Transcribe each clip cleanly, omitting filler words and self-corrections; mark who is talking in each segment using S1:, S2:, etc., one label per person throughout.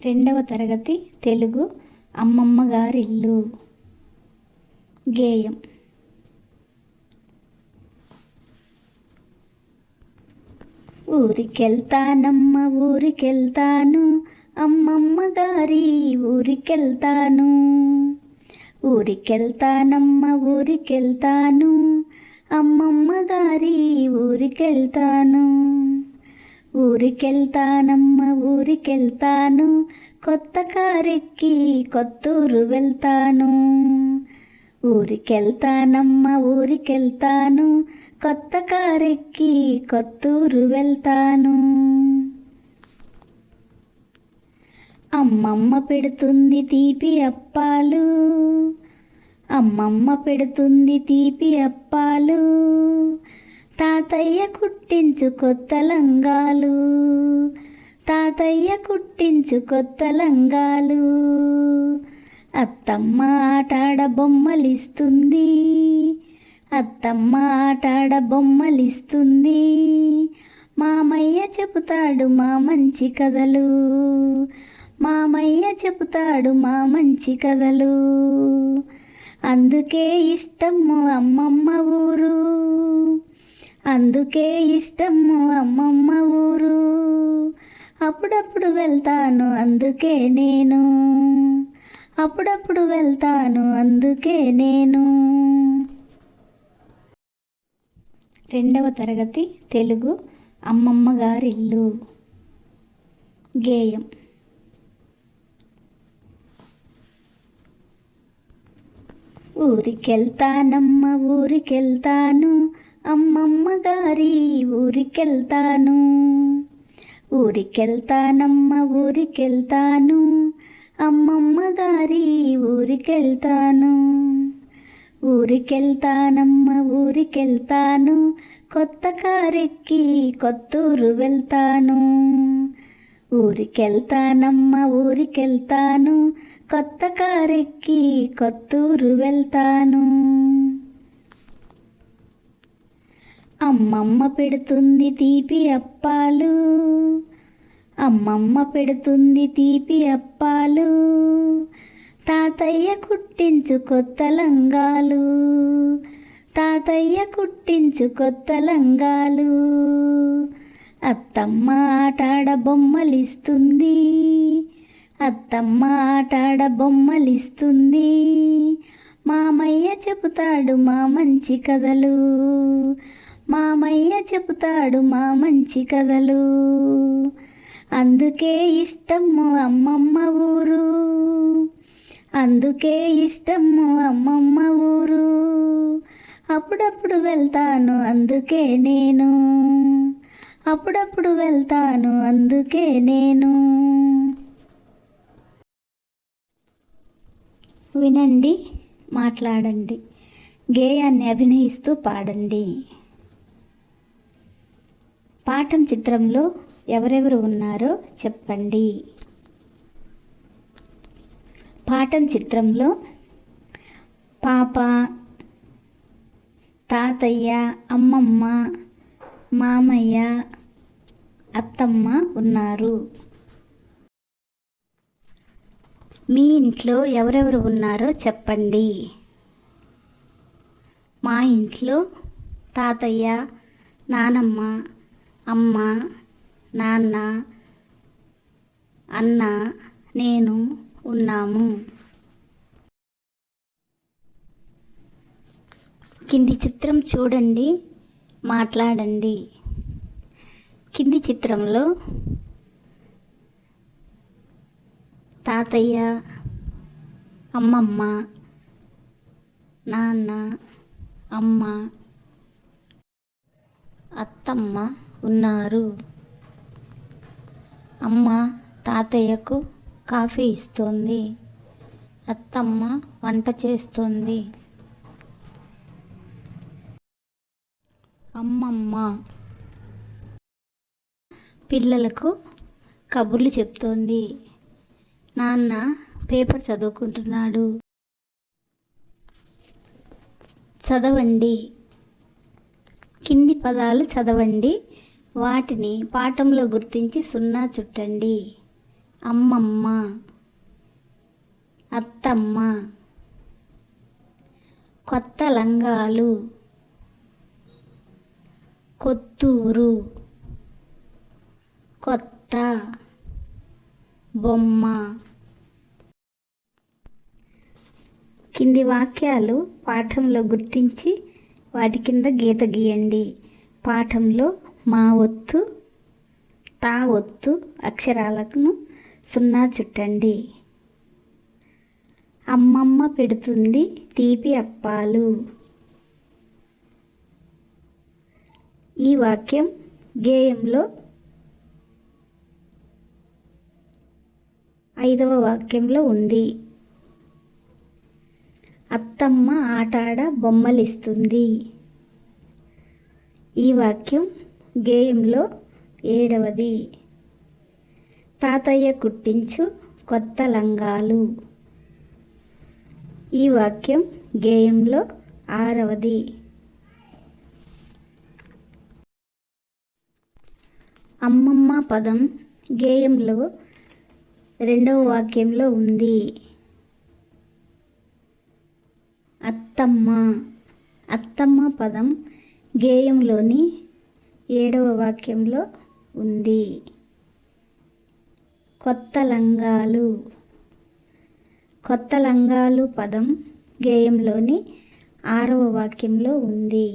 S1: రెండవ తరగతి తెలుగు అమ్మమ్మ గారిల్లు. గేయం. ఊరికెళ్తానమ్మ ఊరికెళ్తాను, అమ్మమ్మ గారి ఊరికెళ్తాను. ఊరికెళ్తానమ్మ ఊరికెళ్తాను, అమ్మమ్మ గారి ఊరికెళ్తాను. ఊరికెళ్తానమ్మ ఊరికెళ్తాను, కొత్త కారెక్కి కొత్తూరు వెళ్తాను. ఊరికెళ్తానమ్మ ఊరికెళ్తాను, కొత్త కారెక్కి కొత్తూరు వెళ్తాను. అమ్మమ్మ పెడుతుంది తీపి అప్పాలు, అమ్మమ్మ పెడుతుంది తీపి అప్పాలు. తాతయ్య కుట్టించు కొత్త లంగాలు, తాతయ్య కుట్టించు కొత్త లంగాలు. అత్తమ్మ ఆటాడ బొమ్మలిస్తుంది, అత్తమ్మ ఆటాడ బొమ్మలిస్తుంది. మామయ్య చెబుతాడు మా మంచి కథలు, మామయ్య చెబుతాడు మా మంచి కథలు. అందుకే ఇష్టము అమ్మమ్మ ఊరు, అందుకే ఇష్టము అమ్మమ్మ ఊరు. అప్పుడప్పుడు వెళ్తాను అందుకే నేను, అప్పుడప్పుడు వెళ్తాను అందుకే నేను. రెండవ తరగతి తెలుగు అమ్మమ్మ గారిల్లు. గేయం. ఊరికెళ్తానమ్మ ఊరికెళ్తాను, అమ్మమ్మ గారి ఊరికెళ్తాను. ఊరికెళ్తానమ్మ ఊరికెళ్తాను, అమ్మమ్మ గారి ఊరికెళ్తాను. ఊరికెళ్తానమ్మ ఊరికెళ్తాను, కొత్త కారెక్కి కొత్తూరు వెళ్తాను. ఊరికెళ్తానమ్మ ఊరికెళ్తాను, కొత్త కారెక్కి కొత్తూరు వెళ్తాను. అమ్మమ్మ పెడుతుంది తీపి అప్పాలు, అమ్మమ్మ పెడుతుంది తీపి అప్పాలు. తాతయ్య కుట్టించు కొత్త లంగాలు, తాతయ్య కుట్టించు కొత్త లంగాలు. అత్తమ్మ ఆటాడ బొమ్మలిస్తుంది, అత్తమ్మ ఆటాడ బొమ్మలిస్తుంది. మామయ్య చెబుతాడు మా మంచి కథలు, మామయ్య చెబుతాడు మా మంచి కథలు. అందుకే ఇష్టము అమ్మమ్మ ఊరు, అందుకే ఇష్టము అమ్మమ్మ ఊరు. అప్పుడప్పుడు వెళ్తాను అందుకే నేను, అప్పుడప్పుడు వెళ్తాను అందుకే నేను. వినండి, మాట్లాడండి, గేయాన్ని అభినయిస్తూ పాడండి. పాఠం చిత్రంలో ఎవరెవరు ఉన్నారో చెప్పండి. పాఠం చిత్రంలో పాప, తాతయ్య, అమ్మమ్మ, మామయ్య, అత్తమ్మ ఉన్నారు. మీ ఇంట్లో ఎవరెవరు ఉన్నారో చెప్పండి. మా ఇంట్లో తాతయ్య, నానమ్మ, అమ్మ, నాన్న, అన్న, నేను ఉన్నాము. కింది చిత్రం చూడండి, మాట్లాడండి. కింది చిత్రంలో తాతయ్య, అమ్మమ్మ, నాన్న, అమ్మ, అత్తమ్మ ఉన్నారు. అమ్మ తాతయ్యకు కాఫీ ఇస్తుంది, అత్తమ్మ వంట చేస్తుంది. అమ్మమ్మ పిల్లలకు కబుర్లు చెప్తోంది, నాన్న పేపర్ చదువుకుంటున్నాడు. చదవండి. కింది పదాలు చదవండి, వాటిని పాఠంలో గుర్తించి సున్నా చుట్టండి. అమ్మమ్మ, అత్తమ్మ. కొత్త లంగాలు, కొత్తూరు, కొత్త, బొమ్మ. కింది వాక్యాలు పాఠంలో గుర్తించి వాటి కింద గీత గీయండి. పాఠంలో మా ఒత్తు, తా ఒత్తు అక్షరాలను సున్నా చుట్టండి. అమ్మమ్మ పెడుతుంది తీపి అప్పాలు. ఈ వాక్యం గేయంలో 5వ వాక్యంలో ఉంది. అత్తమ్మ ఆటాడ బొమ్మలిస్తుంది. ఈ వాక్యం గేయంలో 7వది. తాతయ్య కుట్టించు కొత్త లంగాలు. ఈ వాక్యం గేయంలో 6వది. అమ్మమ్మ పదం గేయంలో 2వ వాక్యంలో ఉంది. అత్తమ్మ పదం గేయంలోని 7వ వాక్యంలో ఉంది. కొత్త లంగాలు పదం గేయంలోని 6వ వాక్యంలో ఉంది.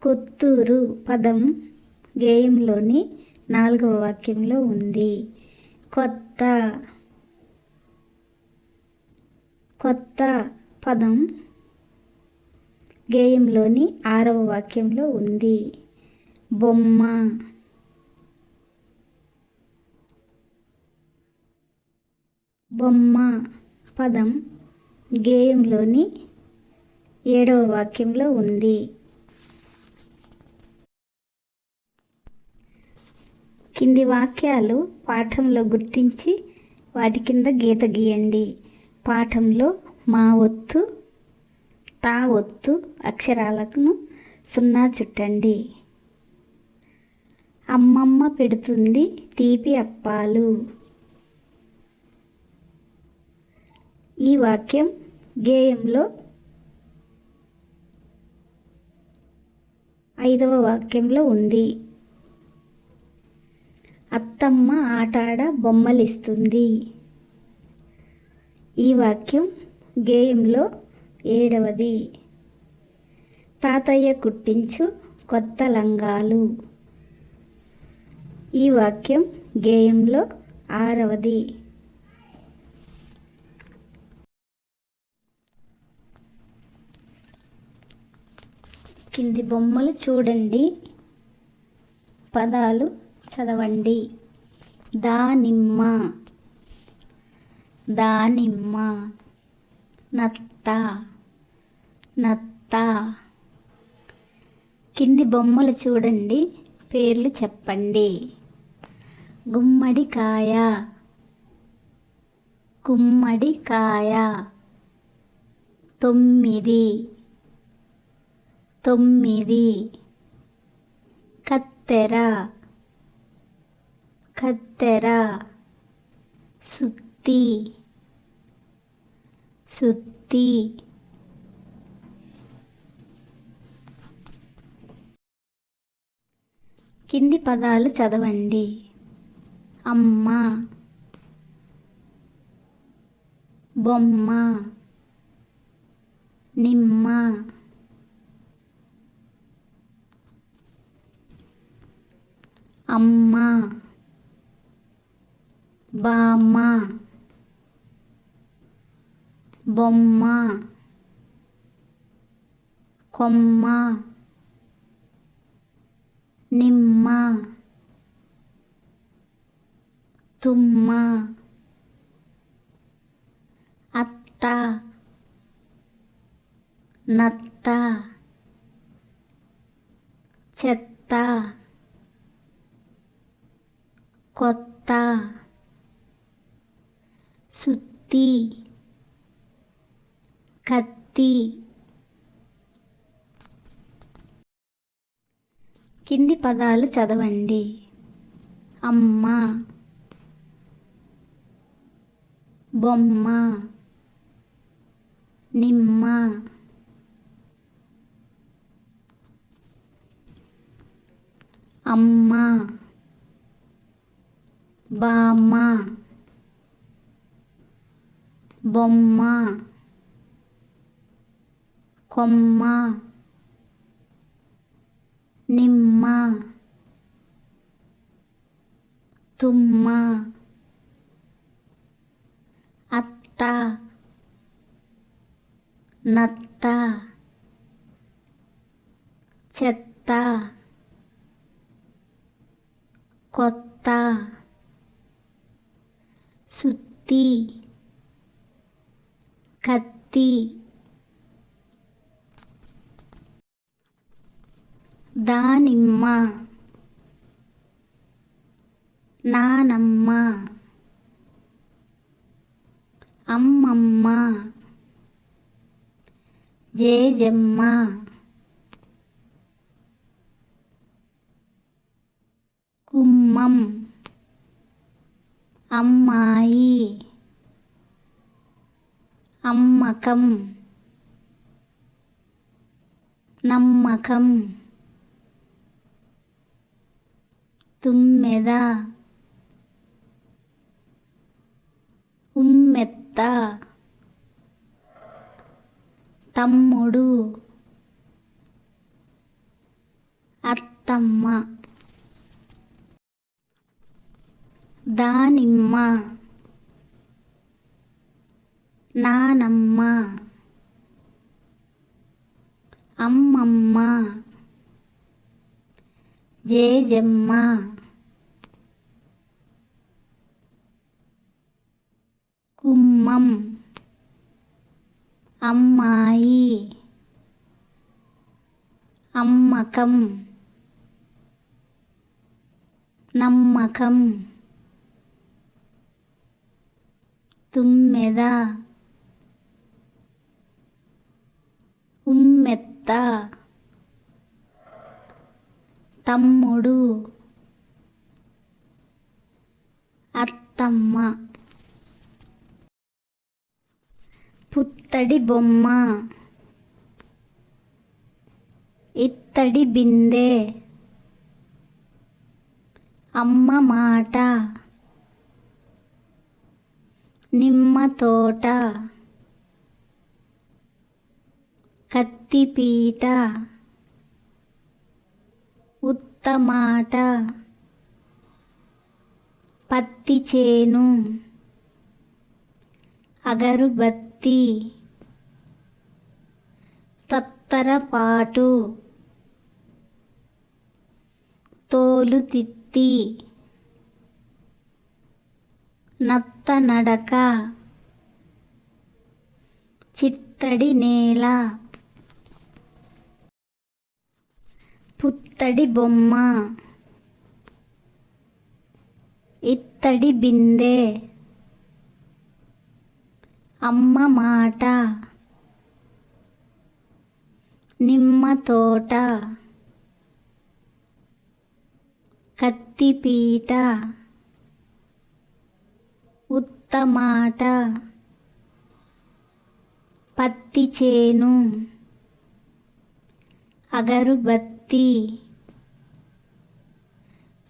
S1: కొత్తూరు పదం గేయంలోని 4వ వాక్యంలో ఉంది. కొత్త పదం గేయంలోని 6వ వాక్యంలో ఉంది. బొమ్మ పదం గేయంలోని 7వ వాక్యంలో ఉంది. కింది వాక్యాలు పాఠంలో గుర్తించి వాటి కింద గీత గీయండి. పాఠంలో మా ఒత్తు, తా ఒత్తు అక్షరాలను సున్నా చుట్టండి. అమ్మమ్మ పెడుతుంది తీపి అప్పాలు. ఈ వాక్యం గేయంలో 5వ వాక్యంలో ఉంది. అత్తమ్మ ఆటాడ బొమ్మలిస్తుంది. ఈ వాక్యం గేయంలో 7వది. తాతయ్య కుట్టించు కొత్త లంగాలు. ఈ వాక్యం గేయంలో 6వది. కింది బొమ్మలు చూడండి, పదాలు చదవండి. దానిమ్మ, నత్త. కింది బొమ్మలు చూడండి, పేర్లు చెప్పండి. గుమ్మడికాయ, తొమ్మిది, కత్తెర, సుత్తి. కింది పదాలు చదవండి. అమ్మ, బొమ్మ, నిమ్మ. అమ్మ, బామ్మ, బొమ్మ, కొమ్మ, నిమ్మ, తుమ్మ. అత్త, నత్త, చెత్త, కొత్త, సుత్తి, కత్తి. కింది పదాలు చదవండి. అమ్మ, బొమ్మ, నిమ్మ, అమ్మ, బామ్మ, బొమ్మ, కొమ్మ, నిమ్మ, తుమ్మ, అత్త, నత్త, చెత్త, కొత్త, సుత్తి, కత్తి, దానిమ్మ, నానమ్మ, అమ్మమ్మ, జేజమ్మ, గుమ్మం, అమ్మాయి, అమ్మకం, నమ్మకం, తుమ్మెద, ఉమ్మెత్త, తమ్ముడు, అత్తమ్మ, దానిమ్మ, నానమ్మ, అమ్మమ్మ, జేజమ్మ, గుమ్మం, అమ్మాయి, అమ్మకం, నమ్మకం, తుమ్మెద, ఉమ్మెత్త, తమ్ముడు, అత్తమ్మ, పుత్తడి బొమ్మ, ఇత్తడి బిందె, అమ్మ మాట, నిమ్మ తోట, కత్తిపీట, ఉత్తమాట, పత్తి చేను, అగరుబత్తి, తత్తరపాటు, తోలు తిత్తి, నత్త నడక, చిత్తడి నేల, పుత్తడి బొమ్మ, ఇత్తడి బిందె, అమ్మ మాట, నిమ్మ తోట, కత్తిపీట, ఉత్తమాట, పత్తి చేను, అగరుబత్తి,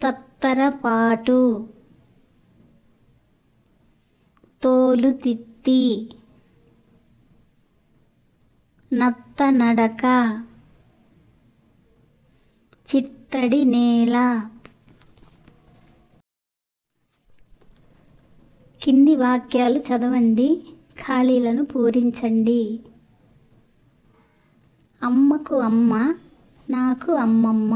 S1: తత్తరపాటు, తోలు తిత్తి, నత్త నడక, చిత్తడి నేల. కింది వాక్యాలు చదవండి, ఖాళీలను పూరించండి. అమ్మకు అమ్మ, నాకు అమ్మమ్మ.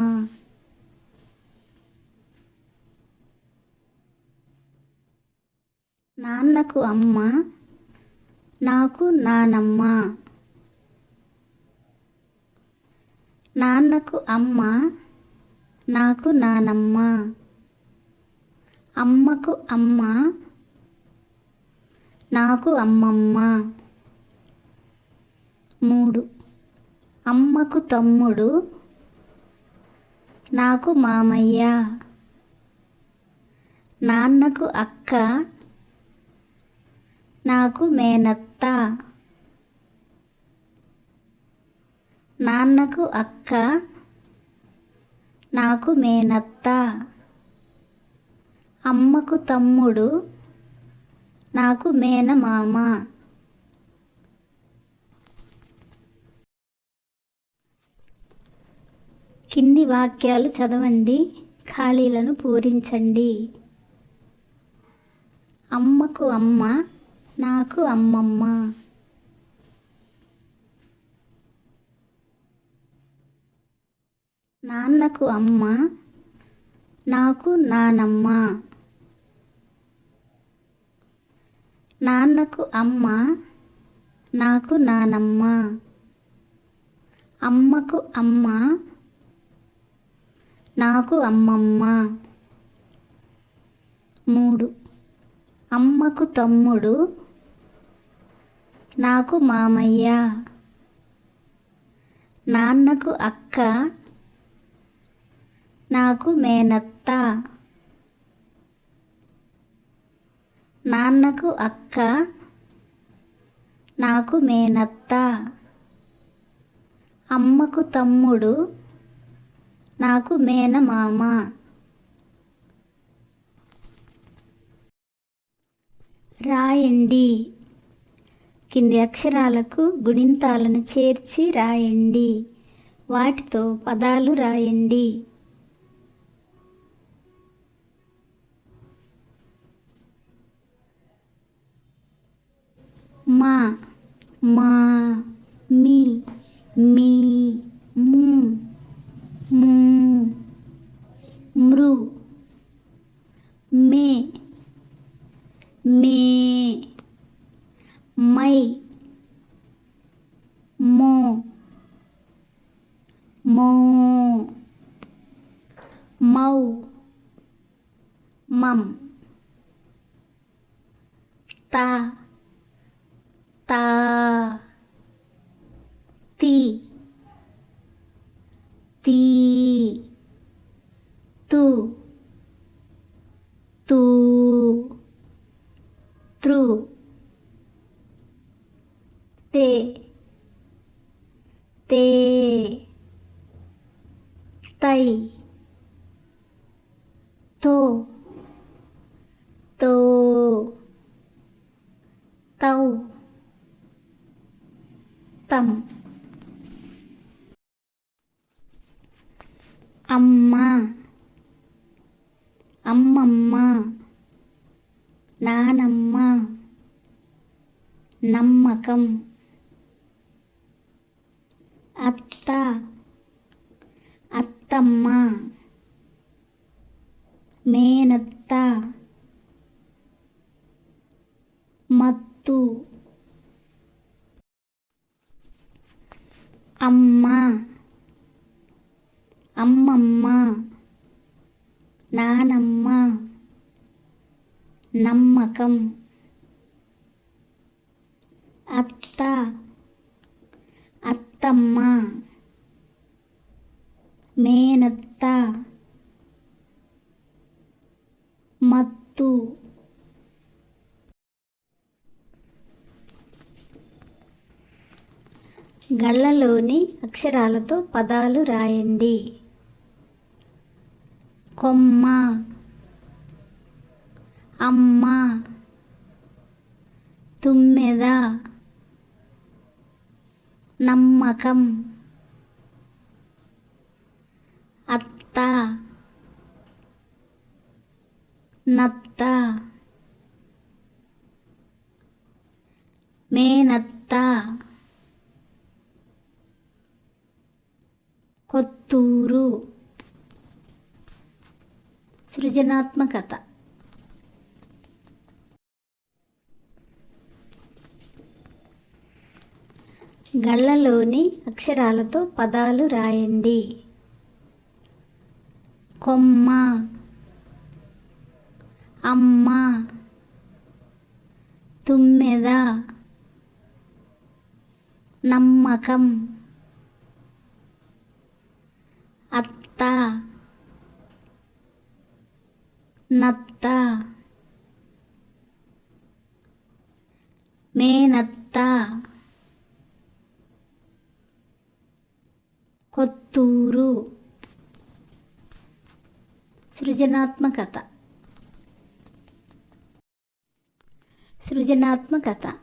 S1: నాన్నకు అమ్మ, నాకు నానమ్మ. నాన్నకు అమ్మ, నాకు నానమ్మ. అమ్మకు అమ్మ, నాకు అమ్మమ్మ. 3. అమ్మకు తమ్ముడు, నాకు మామయ్య. నాన్నకు అక్క, నాకు మేనత్త. నాన్నకు అక్క, నాకు మేనత్త. అమ్మకు తమ్ముడు, నాకు మేనమామ. కింది వాక్యాలు చదవండి, ఖాళీలను పూరించండి. అమ్మకు అమ్మ, నాకు అమ్మమ్మ. నాన్నకు అమ్మ, నాకు నానమ్మ. నాన్నకు అమ్మ, నాకు నానమ్మ. అమ్మకు అమ్మ, నాకు అమ్మమ్మ. 3. అమ్మకు తమ్ముడు, నాకు మామయ్య. నాన్నకు అక్క, నాకు మేనత్త. నాన్నకు అక్క, నాకు మేనత్త. అమ్మకు తమ్ముడు, నాకు మేనమామ. రాయండి. కింది అక్షరాలకు గుణింతాలను చేర్చి రాయండి. వాటితో పదాలు రాయండి. మా, మా, మీ, మీ, ము, ము, మృ, మే, మే, మై, మో, మో, మౌ, మం, తా, తా, తీ, తీ, తు, తూ, త్రు, తే, తే, తై, తో, తో, తౌ, తం. అమ్మ, అమ్మమ్మ, నానమ్మ, నమ్మకం. అత్త, అత్తమ్మ, మేనత్త, మత్తు. అమ్మ, అమ్మమ్మ, నానమ్మ, నమ్మకం. అత్త, అత్తమ్మ, మేనత్త, మత్తు. గళ్ళలోని అక్షరాలతో పదాలు రాయండి. కొమ్మ, అమ్మ, తుమ్మెద, నమ్మకం. అత్త, నత్త, మేనత్త, కొత్తూరు. సృజనాత్మకత. గళ్ళలోని అక్షరాలతో పదాలు రాయండి. కొమ్మ, అమ్మ, తుమ్మెద, నమ్మకం. అత్త, నత్త, మేనత్త, కొత్తూరు. సృజనాత్మకత. సృజనాత్మకత.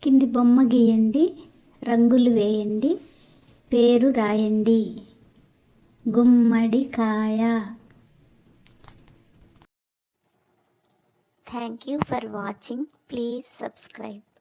S1: కింది బొమ్మ గీయండి, రంగులు వేయండి, పేరు రాయండి. గుమ్మడికాయ.
S2: Thank you for watching. Please subscribe.